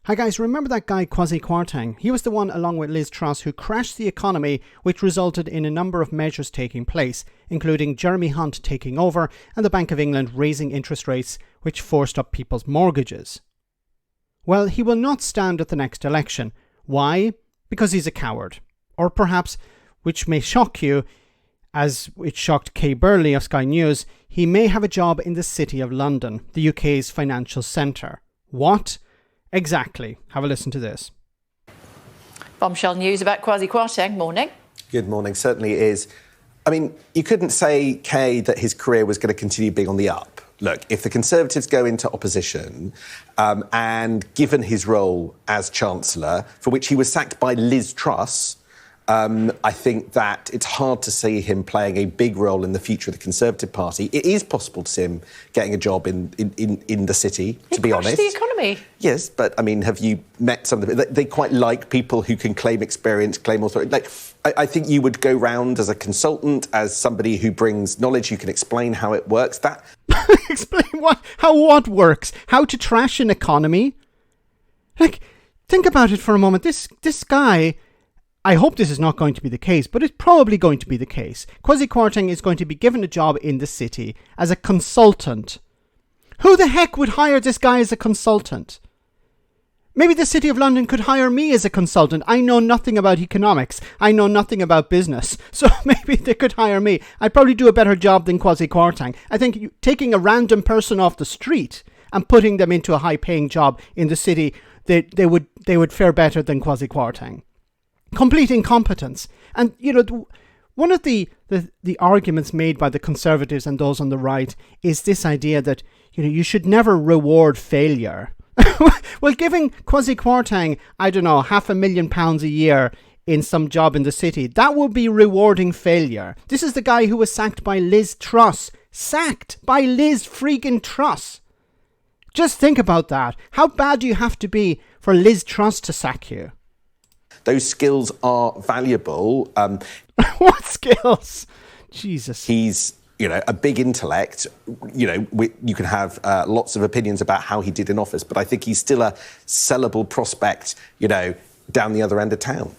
Hi guys, remember that guy Kwasi Kwarteng? He was the one, along with Liz Truss, who crashed the economy, which resulted in a number of measures taking place, including Jeremy Hunt taking over and the Bank of England raising interest rates, which forced up people's mortgages. Well, he will not stand at the next election. Why? Because he's a coward. Or perhaps, which may shock you, as it shocked Kay Burley of Sky News, he may have a job in the City of London, the UK's financial centre. What? Exactly. Have a listen to this. Bombshell news about Kwasi Kwarteng. Morning. Good morning. Certainly is. I mean, you couldn't say, Kay, that his career was going to continue being on the up. Look, if the Conservatives go into opposition, and given his role as Chancellor, for which he was sacked by Liz Truss, I think that it's hard to see him playing a big role in the future of the Conservative Party. It is possible to see him getting a job in the city, to be honest. The economy. Yes, but, I mean, have you met some of them? They quite like people who can claim experience, claim authority. Like, I think you would go round as a consultant, as somebody who brings knowledge, you can explain how it works. That Explain what works? How to trash an economy? Like, think about it for a moment. This guy... I hope this is not going to be the case, but it's probably going to be the case. Kwasi Kwarteng is going to be given a job in the city as a consultant. Who the heck would hire this guy as a consultant? Maybe the City of London could hire me as a consultant. I know nothing about economics. I know nothing about business. So maybe they could hire me. I'd probably do a better job than Kwasi Kwarteng. I think taking a random person off the street and putting them into a high-paying job in the city, they would fare better than Kwasi Kwarteng. Complete incompetence. And, you know, one of the arguments made by the Conservatives and those on the right is this idea that, you know, you should never reward failure. Well, giving Kwasi Kwarteng, I don't know, £500,000 a year in some job in the city, that would be rewarding failure. This is the guy who was sacked by Liz Truss. Sacked by Liz freaking Truss. Just think about that. How bad do you have to be for Liz Truss to sack you? those skills are valuable. What skills? Jesus. He's, a big intellect. You can have lots of opinions about how he did in office, but I think he's still a sellable prospect, down the other end of town.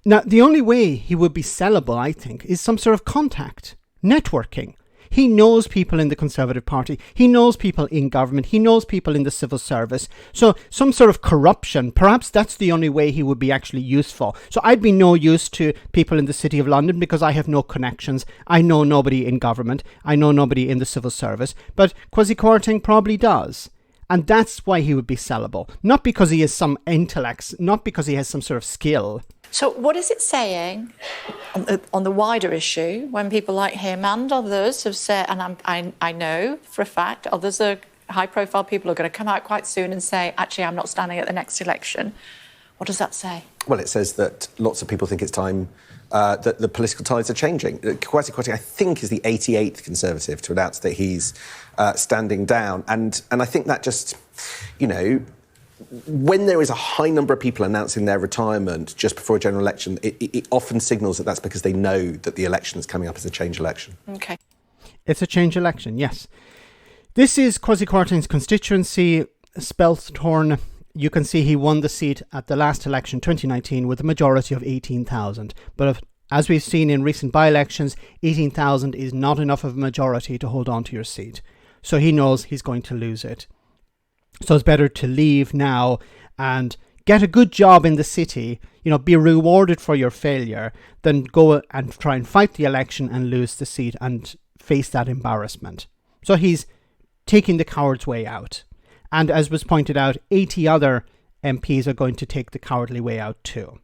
Now, the only way he would be sellable, I think, is some sort of contact, networking. He knows people in the Conservative Party. He knows people in government. He knows people in the civil service. So some sort of corruption, perhaps that's the only way he would be actually useful. So I'd be no use to people in the City of London because I have no connections. I know nobody in government. I know nobody in the civil service. But Kwasi Kwarteng probably does. And that's why he would be sellable. Not because he has some intellect, not because he has some sort of skill. So what is it saying on the wider issue when people like him and others have said, and I know for a fact, others are high-profile people are going to come out quite soon and say, actually, I'm not standing at the next election. What does that say? Well, it says that lots of people think it's time that the political tides are changing. Kwasi Kwarteng, I think, is the 88th Conservative to announce that he's standing down. And I think that just, when there is a high number of people announcing their retirement just before a general election, it often signals that that's because they know that the election is coming up as a change election. OK. It's a change election, yes. This is Kwasi Kwarteng's constituency, Spelthorn. You can see he won the seat at the last election, 2019, with a majority of 18,000. But as we've seen in recent by-elections, 18,000 is not enough of a majority to hold on to your seat. So he knows he's going to lose it. So it's better to leave now and get a good job in the city, be rewarded for your failure, than go and try and fight the election and lose the seat and face that embarrassment. So he's taking the coward's way out. And as was pointed out, 80 other MPs are going to take the cowardly way out too.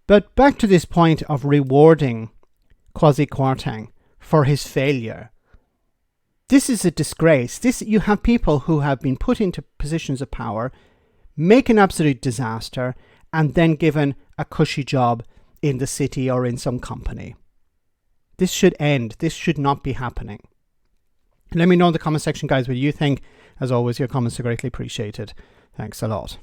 But back to this point of rewarding Kwasi Kwarteng for his failure. This is a disgrace. You have people who have been put into positions of power, make an absolute disaster, and then given a cushy job in the city or in some company. This should end. This should not be happening. Let me know in the comment section, guys, what you think. As always, your comments are greatly appreciated. Thanks a lot.